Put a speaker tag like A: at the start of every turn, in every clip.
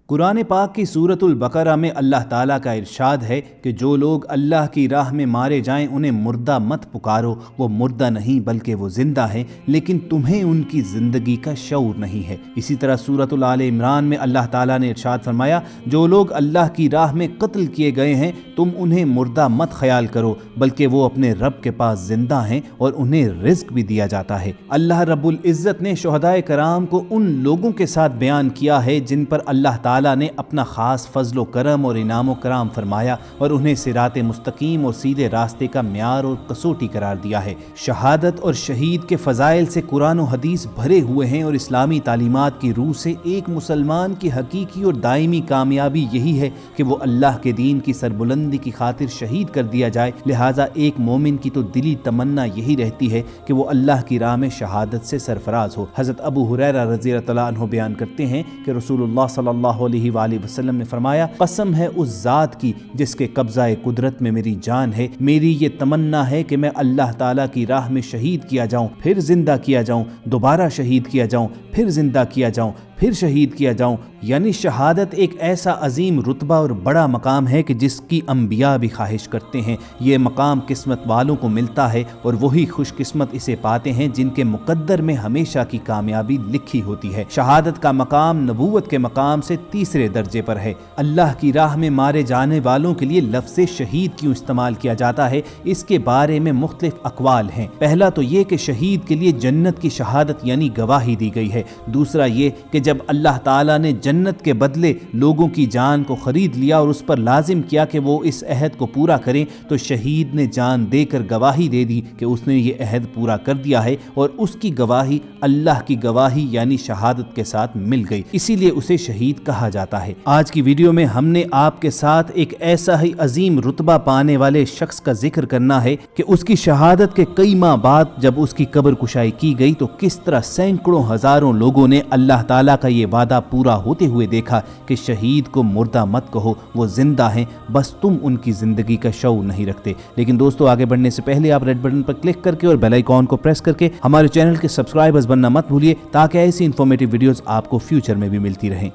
A: قرآن پاک کی سورۃ البقرہ میں اللہ تعالیٰ کا ارشاد ہے کہ جو لوگ اللہ کی راہ میں مارے جائیں انہیں مردہ مت پکارو، وہ مردہ نہیں بلکہ وہ زندہ ہیں، لیکن تمہیں ان کی زندگی کا شعور نہیں ہے۔ اسی طرح سورۃ آل عمران میں اللہ تعالیٰ نے ارشاد فرمایا، جو لوگ اللہ کی راہ میں قتل کیے گئے ہیں تم انہیں مردہ مت خیال کرو، بلکہ وہ اپنے رب کے پاس زندہ ہیں اور انہیں رزق بھی دیا جاتا ہے۔ اللہ رب العزت نے شہدائے کرام کو ان لوگوں کے ساتھ بیان کیا ہے جن پر اللہ تعالیٰ نے اپنا خاص فضل و کرم اور انعام و کرام فرمایا اور انہیں صراط مستقیم اور سیدھے راستے کا معیار اور کسوٹی قرار دیا ہے۔ شہادت اور شہید کے فضائل سے قرآن و حدیث بھرے ہوئے ہیں اور اسلامی تعلیمات کی روح سے ایک مسلمان کی حقیقی اور دائمی کامیابی یہی ہے کہ وہ اللہ کے دین کی سربلندی کی خاطر شہید کر دیا جائے، لہٰذا ایک مومن کی تو دلی تمنا یہی رہتی ہے کہ وہ اللہ کی راہ میں شہادت سے سرفراز ہو۔ حضرت ابو ہریرہ رضی اللہ عنہ بیان کرتے ہیں کہ رسول اللہ صلی اللہ علیہ وآلہ وسلم نے فرمایا، قسم ہے اس ذات کی جس کے قبضہ قدرت میں میری جان ہے، میری یہ تمنا ہے کہ میں اللہ تعالیٰ کی راہ میں شہید کیا جاؤں، پھر زندہ کیا جاؤں، دوبارہ شہید کیا جاؤں، پھر زندہ کیا جاؤں، پھر شہید کیا جاؤں۔ یعنی شہادت ایک ایسا عظیم رتبہ اور بڑا مقام ہے کہ جس کی انبیاء بھی خواہش کرتے ہیں۔ یہ مقام قسمت والوں کو ملتا ہے اور وہی خوش قسمت اسے پاتے ہیں جن کے مقدر میں ہمیشہ کی کامیابی لکھی ہوتی ہے۔ شہادت کا مقام نبوت کے مقام سے تیسرے درجے پر ہے۔ اللہ کی راہ میں مارے جانے والوں کے لیے لفظ شہید کیوں استعمال کیا جاتا ہے، اس کے بارے میں مختلف اقوال ہیں۔ پہلا تو یہ کہ شہید کے لیے جنت کی شہادت یعنی گواہی دی گئی ہے۔ دوسرا یہ کہ جب اللہ تعالیٰ نے جنت کے بدلے لوگوں کی جان کو خرید لیا اور اس پر لازم کیا کہ وہ اس عہد کو پورا کریں، تو شہید نے جان دے کر گواہی دے دی کہ اس نے یہ عہد پورا کر دیا ہے اور اس کی گواہی اللہ کی گواہی یعنی شہادت کے ساتھ مل گئی، اسی لیے اسے شہید کہا جاتا ہے۔ آج کی ویڈیو میں ہم نے آپ کے ساتھ ایک ایسا ہی عظیم رتبہ پانے والے شخص کا ذکر کرنا ہے کہ اس کی شہادت کے کئی ماہ بعد جب اس کی قبر کشائی کی گئی تو کس طرح سینکڑوں ہزاروں لوگوں نے اللہ تعالیٰ کا یہ وعدہ پورا ہوتے ہوئے دیکھا کہ شہید کو مردہ مت کہو، وہ زندہ ہیں، بس تم ان کی زندگی کا شعور نہیں رکھتے۔ لیکن دوستو، آگے بڑھنے سے پہلے آپ ریڈ بٹن پر کلک کر کے اور بیل آئیکن کو پریس کر کے ہمارے چینل کے سبسکرائبرز بننا مت بھولیے تاکہ ایسی انفارمیٹیو ویڈیوز آپ کو فیوچر میں بھی ملتی رہیں۔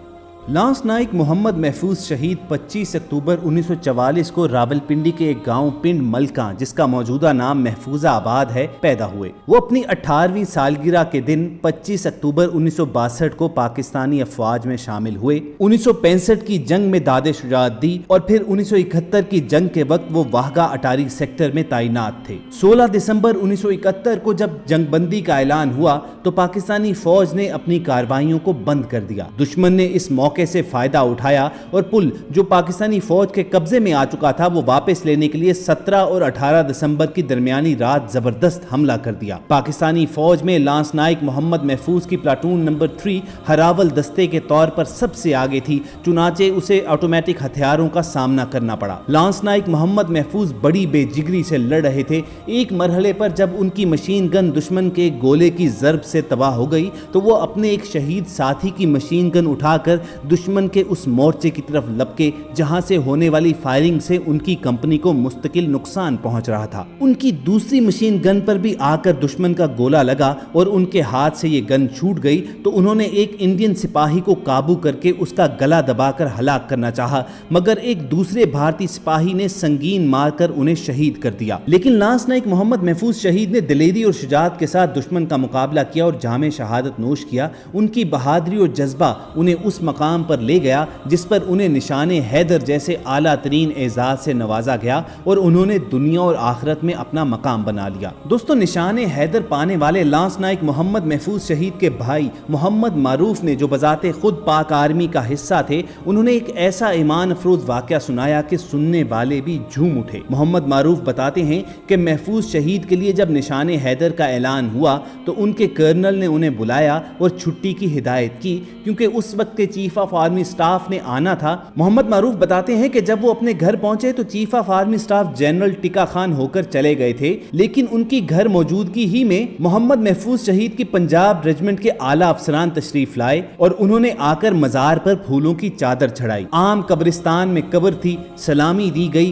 A: لانس نائک محمد محفوظ شہید 25 اکتوبر 1944 کو راولپنڈی کے ایک گاؤں پنڈ ملکاں جس کا موجودہ نام محفوظہ آباد ہے پیدا ہوئے۔ وہ اپنی 18ویں سالگرہ کے دن 25 اکتوبر 1962 کو پاکستانی افواج میں شامل ہوئے۔ 1965 کی جنگ میں داد شجاعت دی اور پھر 1971 کی جنگ کے وقت وہ واہگہ اٹاری سیکٹر میں تعینات تھے۔ 16 دسمبر 1971 کو جب جنگ بندی کا اعلان ہوا تو پاکستانی فوج نے اپنی کارروائیوں کو بند کر دیا۔ دشمن نے اس موقع سے فائدہ اٹھایا اور پل جو پاکستانی فوج کے قبضے میں آ چکا تھا وہ واپس لینے کے لیے 17 اور 18 دسمبر کی درمیانی رات زبردست حملہ کر دیا۔ پاکستانی فوج میں لانس نائک محمد محفوظ کی پلاٹون نمبر 3 ہراول دستے کے طور پر سب سے آگے تھی، چنانچہ اسے آٹومیٹک ہتھیاروں کا سامنا کرنا پڑا۔ لانس نائک محمد محفوظ بڑی بے جگری سے لڑ رہے تھے۔ ایک مرحلے پر جب ان کی مشین گن دشمن کے گولے کی ضرب سے تباہ ہو گئی تو وہ اپنے ایک شہید ساتھی کی مشین گن اٹھا کر دشمن کے اس مورچے کی طرف لپکے جہاں سے ہونے والی فائرنگ سے ان کی کمپنی کو مستقل نقصان پہنچ رہا تھا۔ ان کی دوسری مشین گن پر بھی آ کر دشمن کا گولہ لگا اور ان کے ہاتھ سے یہ گن چھوٹ گئی تو انہوں نے ایک انڈین سپاہی کو قابو کر کے اس کا گلا دبا کر ہلاک کرنا چاہا، مگر ایک دوسرے بھارتی سپاہی نے سنگین مار کر انہیں شہید کر دیا۔ لیکن لانس نائک محمد محفوظ شہید نے دلیری اور شجاعت کے ساتھ دشمن کا مقابلہ کیا اور جام شہادت نوش کیا۔ ان کی بہادری اور جذبہ انہیں اس مقام پر لے گیا جس پر انہیں نشان حیدر جیسے اعلیٰ ترین اعزاز سے نوازا گیا اور انہوں نے دنیا اور آخرت میں اپنا مقام بنا لیا۔ دوستو، نشان حیدر پانے والے لانس نائک محمد محفوظ شہید کے بھائی محمد معروف نے جو بذات خود پاک آرمی کا حصہ تھے، انہوں نے ایک ایسا ایمان افروز واقعہ سنایا کہ سننے والے بھی جھوم اٹھے۔ محمد معروف بتاتے ہیں کہ محفوظ شہید کے لیے جب نشان حیدر کا اعلان ہوا تو ان کے کرنل نے انہیں بلایا اور چھٹی کی ہدایت کی کیونکہ اس وقت کے چیف آف آرمی سٹاف نے آنا تھا۔ محمد معروف بتاتے ہیں کہ جب وہ اپنے گھر پہنچے تو chief of army staff general Tikka Khan ہو کر چلے گئے تھے، لیکن ان کی گھر موجودگی ہی میں محمد محفوظ شہید کی پنجاب ریجمنٹ کے اعلیٰ افسران تشریف لائے اور انہوں نے آ کر مزار پر پھولوں کی چادر چڑھائی۔ عام قبرستان میں قبر تھی، سلامی دی گئی،